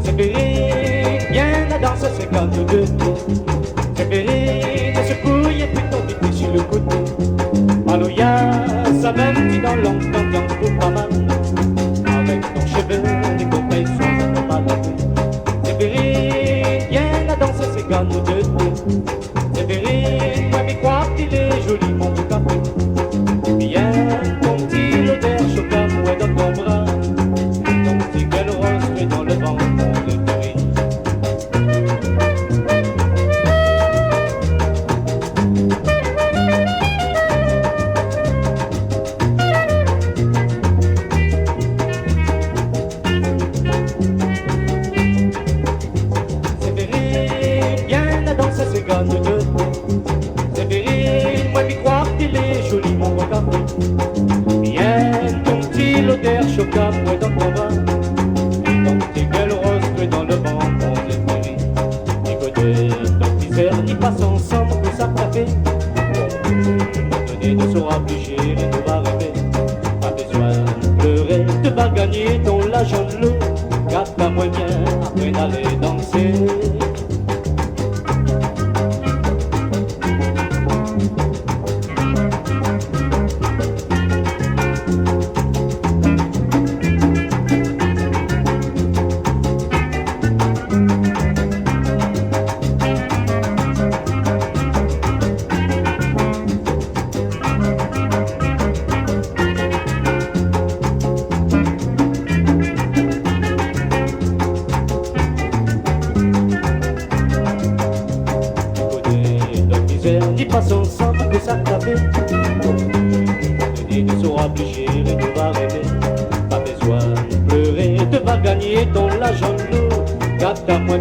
Sévérine, viens la danse, c'est comme nous deux. Sévérine, ne se couille plutôt vite sur le côté. Alléluia, ça même dit dans longtemps, bien pour pas mal. Avec ton cheveu, des copains sont pas mal. Sévérine, viens la danse, c'est comme nous deux. Sévérine, moi m'y crois qu'il est joli mon beau café. Viens, ton petit l'odeur chocolat mouet dans ton bras. Ton petit gueule rose fait dans le vent, mon Sévérine. Sévérine, viens la danse, c'est comme nous deux. Sévérine, moi m'y crois qu'il est joli mon beau café. Viens, ton petit l'odeur chocolat mouet dans ton bras. Ton petit gueule rose fait dans le vent, mon Sévérine. Écoutez, ton petit verre, n'y passe ensemble pour s'attraper. Donner ne saura plus chérie, tu vas rêver. Pas besoin de pleurer, tu vas gagner ton l'argent de l'eau. Garde-moi bien après d'aller danser. N'y passe ensemble pour s'attraper. Ne sera plus chérie, tu vas rêver. Pas besoin de pleurer, tu vas gagner ton l'argent de l'eau. Garde-moi